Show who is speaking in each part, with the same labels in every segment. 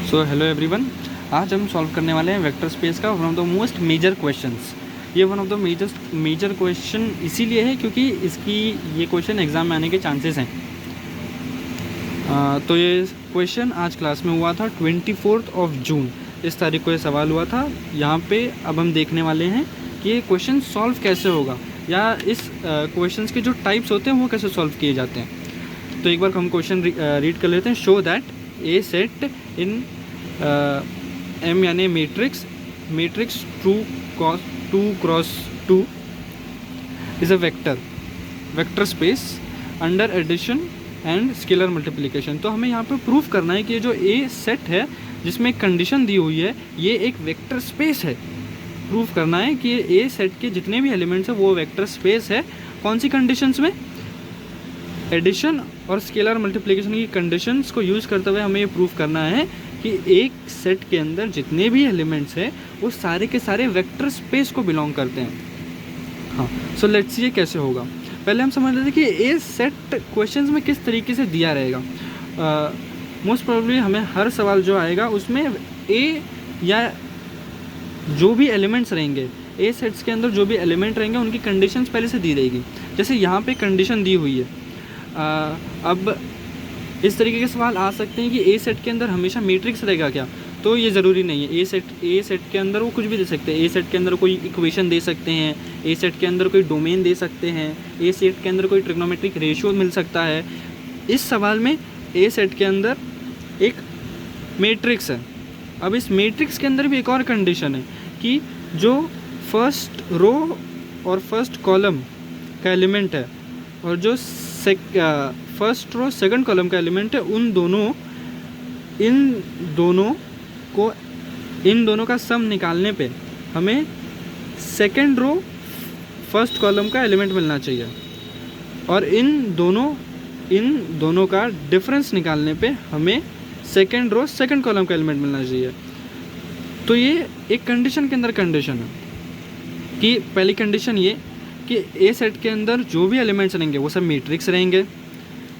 Speaker 1: So hello everyone, आज हम solve करने वाले हैं वेक्टर स्पेस का one of the most major questions. ये one of the major question इसीलिए है क्योंकि इसकी ये क्वेश्चन एग्ज़ाम में आने के चांसेस हैं। तो ये क्वेश्चन आज क्लास में हुआ था 24 जून, इस तारीख को ये सवाल हुआ था। यहाँ पे अब हम देखने वाले हैं कि ये क्वेश्चन सॉल्व कैसे होगा या इस क्वेश्चंस के जो टाइप्स होते हैं वो कैसे सॉल्व किए जाते हैं। तो एक बार हम क्वेश्चन रीड कर लेते हैं। Show that a set in M यानी matrix 2x2 is a vector space under addition and scalar multiplication. तो हमें यहाँ पे प्रूफ करना है कि ये जो ए सेट है जिसमें एक कंडीशन दी हुई है ये एक वेक्टर स्पेस है। प्रूफ करना है कि ये ए सेट के जितने भी एलिमेंट्स हैं वो वेक्टर स्पेस है। कौन सी कंडीशंस में? एडिशन और स्केलर मल्टीप्लिकेशन की कंडीशंस को यूज़ करते हुए हमें ये प्रूफ करना है कि एक सेट के अंदर जितने भी एलिमेंट्स हैं वो सारे के सारे वेक्टर स्पेस को बिलोंग करते हैं। हाँ, सो लेट्स सी ये कैसे होगा। पहले हम समझ लेते हैं कि ए सेट क्वेश्चंस में किस तरीके से दिया रहेगा। मोस्ट प्रोबेबली हमें हर सवाल जो आएगा उसमें ए या जो भी एलिमेंट्स रहेंगे ए सेट्स के अंदर जो भी एलिमेंट रहेंगे उनकी कंडीशंस पहले से दी रहेगी। जैसे यहाँ पे कंडीशन दी हुई है। अब इस तरीके के सवाल आ सकते हैं कि ए सेट के अंदर हमेशा मैट्रिक्स रहेगा क्या? तो ये ज़रूरी नहीं है। ए सेट के अंदर वो कुछ भी दे सकते हैं। ए सेट के अंदर कोई इक्वेशन दे सकते हैं, ए सेट के अंदर कोई डोमेन दे सकते हैं, ए सेट के अंदर कोई ट्रिग्नोमेट्रिक रेशियो मिल सकता है। इस सवाल में ए सेट के अंदर एक मैट्रिक्स है। अब इस मैट्रिक्स के अंदर भी एक और कंडीशन है कि जो फर्स्ट रो और फर्स्ट कॉलम का एलिमेंट है और जो फर्स्ट रो सेकंड कॉलम का एलिमेंट है इन दोनों का सम निकालने पे हमें सेकंड रो फर्स्ट कॉलम का एलिमेंट मिलना चाहिए और इन दोनों का डिफरेंस निकालने पे हमें सेकंड रो सेकंड कॉलम का एलिमेंट मिलना चाहिए। तो ये एक कंडीशन के अंदर कंडीशन है कि पहली कंडीशन ये कि ए सेट के अंदर जो भी एलिमेंट्स रहेंगे वो सब मैट्रिक्स रहेंगे।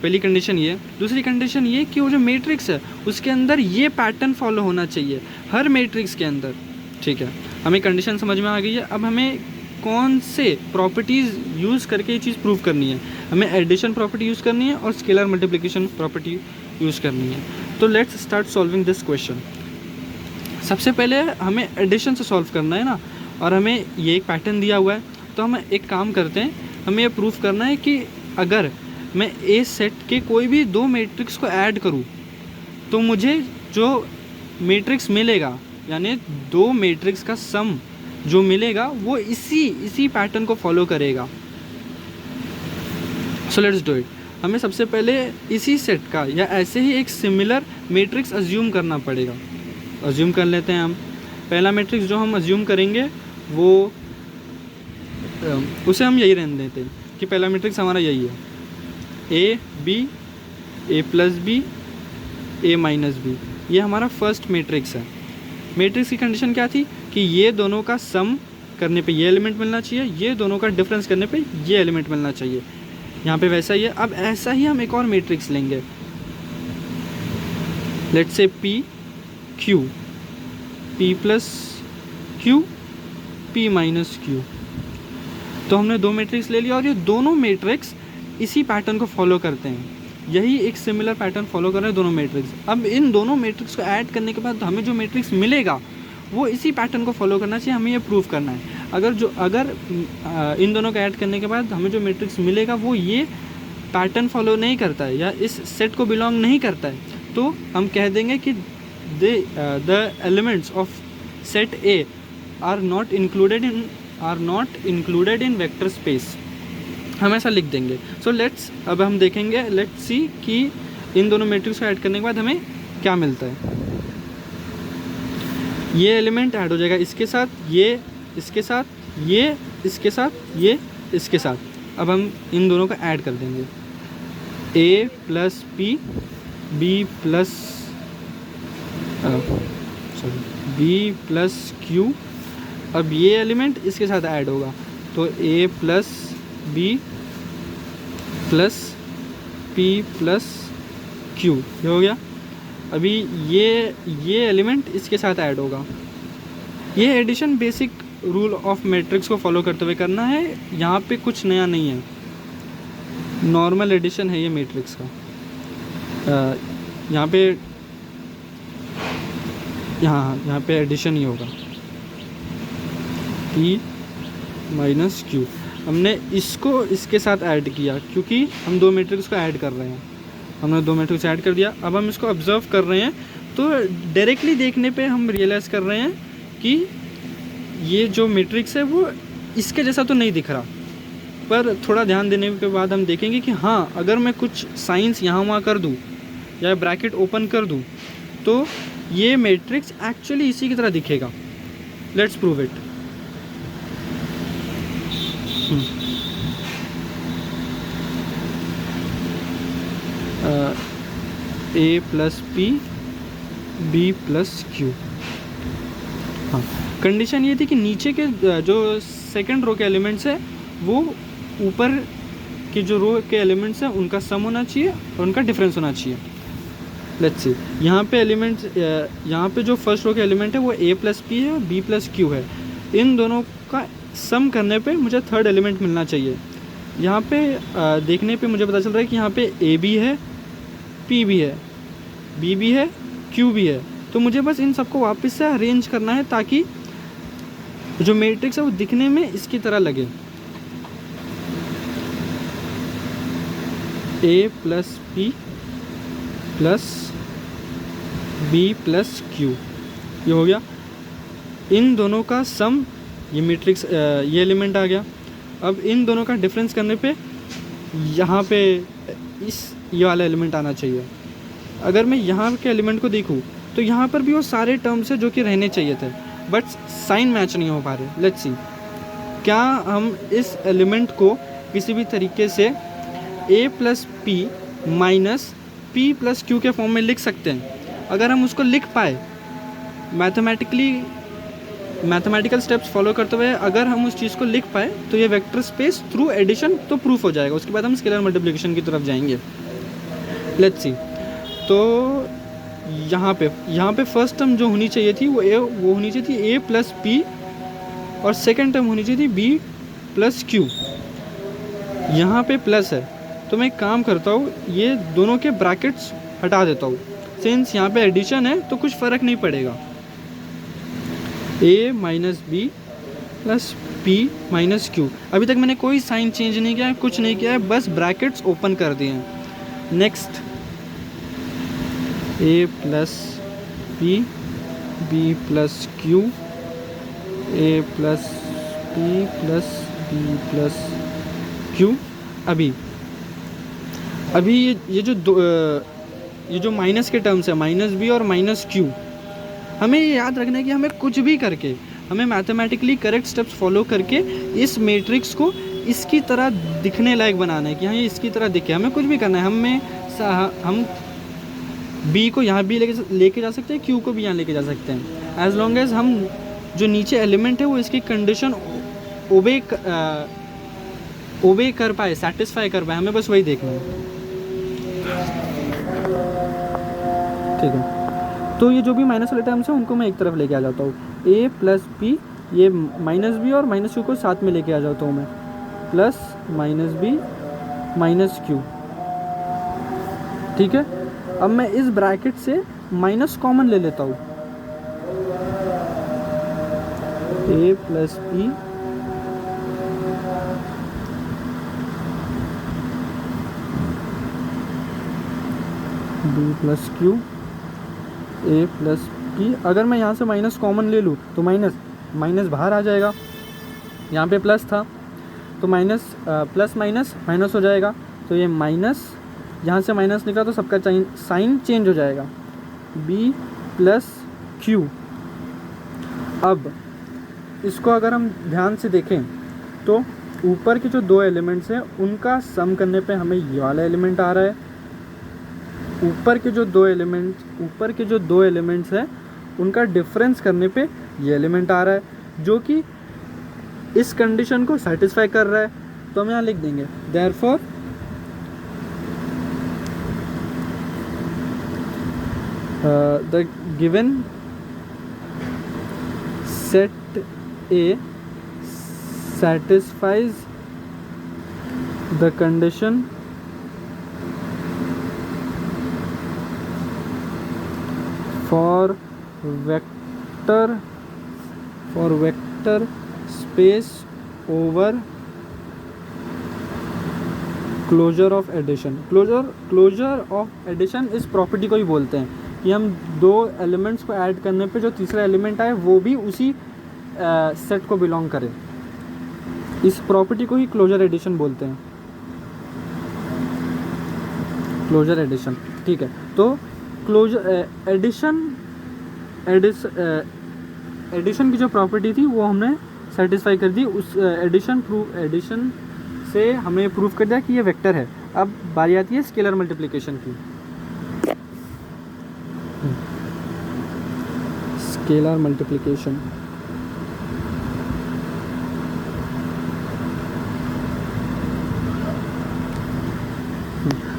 Speaker 1: पहली कंडीशन ये। दूसरी कंडीशन ये कि वो जो मैट्रिक्स है उसके अंदर ये पैटर्न फॉलो होना चाहिए हर मैट्रिक्स के अंदर। ठीक है, हमें कंडीशन समझ में आ गई है। अब हमें कौन से प्रॉपर्टीज़ यूज़ करके ये चीज़ प्रूव करनी है। हमें एडिशन प्रॉपर्टी यूज़ करनी है और स्केलर मल्टीप्लिकेशन प्रॉपर्टी यूज़ करनी है। तो let's start solving this question. सबसे पहले हमें एडिशन से सॉल्व करना है ना, और हमें ये एक पैटर्न दिया हुआ है। तो हम एक काम करते हैं, हमें ये प्रूफ करना है कि अगर मैं ए सेट के कोई भी दो मैट्रिक्स को ऐड करूं तो मुझे जो मैट्रिक्स मिलेगा यानी दो मैट्रिक्स का सम जो मिलेगा वो इसी पैटर्न को फॉलो करेगा। So let's do it. हमें सबसे पहले इसी सेट का या ऐसे ही एक सिमिलर मैट्रिक्स अज्यूम करना पड़ेगा। अज्यूम कर लेते हैं हम। पहला मैट्रिक्स जो हम अज्यूम करेंगे वो उसे हम यही रहने देते हैं कि पहला मैट्रिक्स हमारा यही है, A B A plus B A minus B. ये हमारा फर्स्ट मैट्रिक्स है। मैट्रिक्स की कंडीशन क्या थी कि ये दोनों का सम करने पे ये एलिमेंट मिलना चाहिए, ये दोनों का डिफरेंस करने पे ये एलिमेंट मिलना चाहिए। यहाँ पे वैसा ही है। अब ऐसा ही हम एक और मैट्रिक्स लेंगे, let's say P Q, P plus Q, P minus Q. तो हमने दो मैट्रिक्स ले लिया और ये दोनों मैट्रिक्स इसी पैटर्न को फॉलो करते हैं। यही एक सिमिलर पैटर्न फॉलो कर रहे हैं दोनों मैट्रिक्स। अब इन दोनों मैट्रिक्स को ऐड करने के बाद हमें जो मैट्रिक्स मिलेगा वो इसी पैटर्न को फॉलो करना चाहिए। हमें ये प्रूफ करना है। अगर इन दोनों को ऐड करने के बाद हमें जो मैट्रिक्स मिलेगा वो ये पैटर्न फॉलो नहीं करता है या इस सेट को बिलोंग नहीं करता है, तो हम कह देंगे कि the elements of set A R not included in vector space. हम ऐसा लिख देंगे। सो अब हम देखेंगे, लेट्स सी कि इन दोनों मैट्रिक्स को ऐड करने के बाद हमें क्या मिलता है। ये एलिमेंट ऐड हो जाएगा इसके साथ, ये इसके साथ, ये इसके साथ, ये इसके साथ। अब हम इन दोनों को ऐड कर देंगे, A plus P B plus B plus Q. अब ये एलिमेंट इसके साथ ऐड होगा तो A plus B plus P plus Q, ये हो गया। अभी ये एलिमेंट इसके साथ ऐड होगा। ये addition basic rule of matrix को फॉलो करते हुए करना है, यहाँ पे कुछ नया नहीं है, नॉर्मल एडिशन है ये मैट्रिक्स का। यहाँ पे एडिशन ही होगा, P माइनस Q। हमने इसको इसके साथ ऐड किया क्योंकि हम दो मैट्रिक्स को ऐड कर रहे हैं, हमने दो मैट्रिक्स ऐड कर दिया। अब हम इसको ऑब्जर्व कर रहे हैं तो डायरेक्टली देखने पे हम रियलाइज़ कर रहे हैं कि ये जो मैट्रिक्स है वो इसके जैसा तो नहीं दिख रहा, पर थोड़ा ध्यान देने के बाद हम देखेंगे कि हाँ, अगर मैं कुछ साइंस यहाँ वहाँ कर दूँ या ब्रैकेट ओपन कर दूँ तो ये मैट्रिक्स एक्चुअली इसी की तरह दिखेगा। Let's prove it. A plus P B plus Q। हाँ, कंडीशन ये थी कि नीचे के जो सेकंड रो के एलिमेंट्स है वो ऊपर के जो रो के एलिमेंट्स हैं उनका सम होना चाहिए और उनका डिफरेंस होना चाहिए। लेट्स सी, यहाँ पे एलिमेंट्स, यहाँ पे जो फर्स्ट रो के एलिमेंट है वो A प्लस P है और B प्लस Q है। इन दोनों का सम करने पे मुझे थर्ड एलिमेंट मिलना चाहिए। यहाँ पे देखने पे मुझे पता चल रहा है कि यहाँ पे A भी है, P भी है, B भी है, Q भी है। तो मुझे बस इन सबको वापस से अरेंज करना है ताकि जो मैट्रिक्स है वो दिखने में इसकी तरह लगे। A plus P plus B plus Q, ये हो गया। इन दोनों का सम, ये मैट्रिक्स, ये एलिमेंट आ गया। अब इन दोनों का डिफरेंस करने पे यहाँ पे ये वाला एलिमेंट आना चाहिए। अगर मैं यहाँ के एलिमेंट को देखूँ तो यहाँ पर भी वो सारे टर्म्स है जो कि रहने चाहिए थे, बट साइन मैच नहीं हो पा रहे। लेट्स सी, क्या हम इस एलिमेंट को किसी भी तरीके से A plus P minus P plus Q के फॉर्म में लिख सकते हैं? अगर हम उसको लिख पाए मैथमेटिकल स्टेप्स फॉलो करते हुए, अगर हम उस चीज़ को लिख पाए तो ये वेक्टर स्पेस थ्रू एडिशन तो प्रूफ हो जाएगा। उसके बाद हम स्केलर मल्टीप्लिकेशन की तरफ जाएंगे। लेट्स सी, तो यहाँ पे फर्स्ट टर्म जो होनी चाहिए थी वो होनी चाहिए थी A प्लस P और सेकेंड टर्म होनी चाहिए थी B प्लस Q। यहाँ पे प्लस है तो मैं एक काम करता हूँ, ये दोनों के ब्रैकेट्स हटा देता हूँ। सिंस यहाँ पे एडिशन है तो कुछ फ़र्क नहीं पड़ेगा। A minus B plus P minus Q। अभी तक मैंने कोई साइन चेंज नहीं किया है, कुछ नहीं किया है, बस ब्रैकेट्स ओपन कर दिए हैं। Next, A plus P B plus Q, A plus P plus B plus Q। अभी ये जो माइनस के टर्म्स है, माइनस B और माइनस Q, हमें ये याद रखना है कि हमें कुछ भी करके, हमें मैथमेटिकली करेक्ट स्टेप्स फॉलो करके इस मैट्रिक्स को इसकी तरह दिखने लायक बनाना है कि हाँ ये इसकी तरह दिखे। हमें कुछ भी करना है, हम B को यहाँ भी लेके जा सकते हैं, Q को भी यहाँ लेके जा सकते हैं, एज लॉन्ग एज हम जो नीचे एलिमेंट है वो इसकी कंडीशन ओबे कर पाए, सेटिस्फाई कर पाए। हमें बस वही देखना है, ठीक है। तो ये जो भी माइनस वाले टर्म्स हैं उनको मैं एक तरफ लेके आ जाता हूँ। A प्लस P, ये माइनस B और माइनस Q को साथ में लेके आ जाता हूँ मैं, plus minus B minus Q, ठीक है। अब मैं इस ब्रैकेट से माइनस कॉमन ले लेता हूँ। A plus P B plus Q, A plus P। अगर मैं यहाँ से माइनस कॉमन ले लूँ तो माइनस बाहर आ जाएगा। यहाँ पे प्लस था तो माइनस प्लस माइनस माइनस हो जाएगा, तो ये माइनस, यहाँ से माइनस निकला तो सबका साइन चेंज हो जाएगा। B plus Q। अब इसको अगर हम ध्यान से देखें तो ऊपर के जो दो एलिमेंट्स हैं उनका सम करने पे हमें ये वाला एलिमेंट आ रहा है। ऊपर के जो दो एलिमेंट्स हैं उनका डिफरेंस करने पे ये एलिमेंट आ रहा है जो कि इस कंडीशन को सेटिस्फाई कर रहा है। तो हम यहाँ लिख देंगे therefore the given set A satisfies the condition for vector space over closure of addition. Closure of addition इस प्रॉपर्टी को ही बोलते हैं कि हम दो एलिमेंट्स को ऐड करने पे जो तीसरा एलिमेंट आए वो भी उसी सेट को बिलोंग करे। इस प्रॉपर्टी को ही क्लोजर एडिशन बोलते हैं, क्लोजर एडिशन। ठीक है, तो क्लोजर एडिशन की जो प्रॉपर्टी थी वो हमने सेटिस्फाई कर दी। उस एडिशन से हमें प्रूव कर दिया कि ये वेक्टर है। अब बारी आती है स्केलर मल्टीप्लिकेशन की। स्केलर मल्टीप्लिकेशन,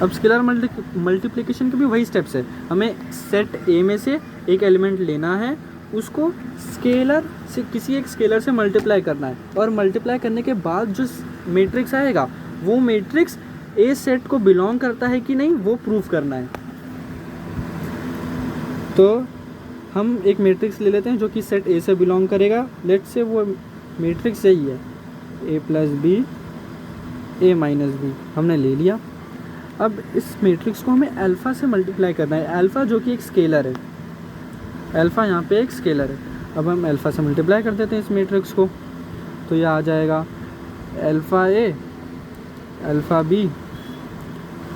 Speaker 1: अब स्केलर मल्टीप्लिकेशन के भी वही स्टेप्स है। हमें सेट ए में से एक एलिमेंट लेना है, उसको स्केलर से किसी एक स्केलर से मल्टीप्लाई करना है, और मल्टीप्लाई करने के बाद जो मैट्रिक्स आएगा वो मैट्रिक्स ए सेट को बिलोंग करता है कि नहीं वो प्रूफ करना है। तो हम एक मैट्रिक्स ले लेते हैं जो कि सेट ए से बिलोंग करेगा। लेट्स से वो मैट्रिक्स यही है, ए plus B A minus B, हमने ले लिया। अब इस मैट्रिक्स को हमें अल्फ़ा से मल्टीप्लाई करना है। अल्फ़ा जो कि एक स्केलर है, अल्फ़ा यहाँ पे एक स्केलर है। अब हम अल्फ़ा से मल्टीप्लाई कर देते हैं इस मैट्रिक्स को, तो ये आ जाएगा alpha A alpha B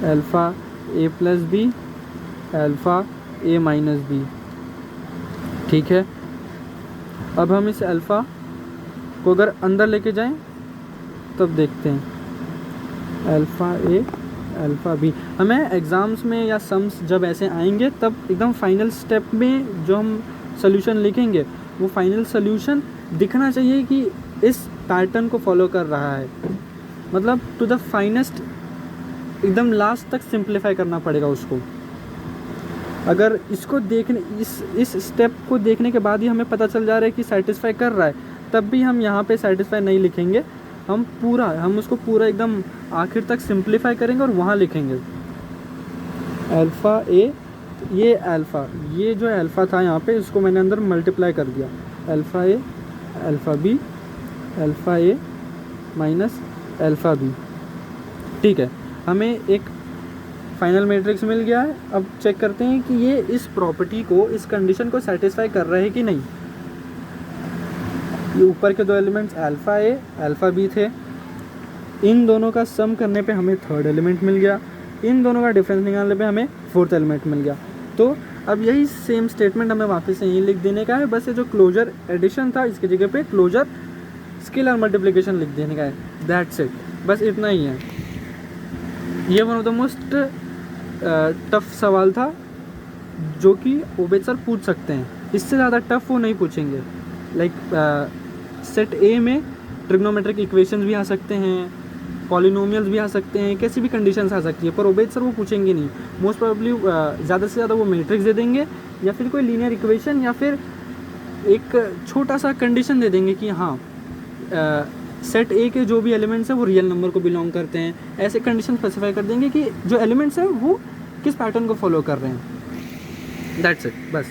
Speaker 1: alpha A plus B alpha A minus B. ठीक है, अब हम इस अल्फ़ा को अगर अंदर लेके जाएं तब देखते हैं अल्फ़ा ए अल्फ़ा बी। हमें एग्ज़ाम्स में या सम्स जब ऐसे आएंगे तब एकदम फाइनल स्टेप में जो हम सोल्यूशन लिखेंगे वो फाइनल सोल्यूशन दिखना चाहिए कि इस पैटर्न को फॉलो कर रहा है, मतलब टू द फाइनेस्ट, एकदम लास्ट तक सिंप्लीफाई करना पड़ेगा उसको। अगर इसको देखने इस स्टेप को देखने के बाद ही हमें पता चल जा रहा है कि सेटिस्फाई कर रहा है, तब भी हम यहाँ पे सेटिस्फाई नहीं लिखेंगे। हम उसको पूरा एकदम आखिर तक सिंप्लीफाई करेंगे और वहाँ लिखेंगे अल्फ़ा ए, ये जो अल्फ़ा था यहाँ पे इसको मैंने अंदर मल्टीप्लाई कर दिया, alpha A alpha B alpha A minus alpha B. ठीक है, हमें एक फाइनल मैट्रिक्स मिल गया है। अब चेक करते हैं कि ये इस प्रॉपर्टी को, इस कंडीशन को सेटिस्फाई कर रहे हैं कि नहीं। ये ऊपर के दो elements alpha A alpha B थे, इन दोनों का सम करने पे हमें थर्ड एलिमेंट मिल गया, इन दोनों का डिफरेंस निकालने पे हमें फोर्थ एलिमेंट मिल गया। तो अब यही सेम स्टेटमेंट हमें वापस से यहीं लिख देने का है, बस ये जो क्लोजर एडिशन था इसकी जगह पे क्लोजर स्केलर मल्टीप्लिकेशन लिख देने का है, दैट्स इट, बस इतना ही है। ये one of the most tough सवाल था जो कि ओबेद सर पूछ सकते हैं, इससे ज़्यादा टफ वो नहीं पूछेंगे। लाइक सेट ए में ट्रिग्नोमेट्रिक इक्वेशंस भी आ सकते हैं, पॉलिनोमियल्स भी आ सकते हैं, कैसी भी कंडीशंस आ सकती है, पर ओबेद सर वो पूछेंगे नहीं। मोस्ट प्रोबेबली ज़्यादा से ज़्यादा वो मैट्रिक्स दे देंगे या फिर कोई लीनियर इक्वेशन या फिर एक छोटा सा कंडीशन दे देंगे कि हाँ सेट ए के जो भी एलिमेंट्स हैं वो रियल नंबर को बिलोंग करते हैं। ऐसे कंडीशन स्पेसिफाई कर देंगे कि जो एलिमेंट्स हैं वो किस पैटर्न को फॉलो कर रहे हैं, दैट्स इट, बस।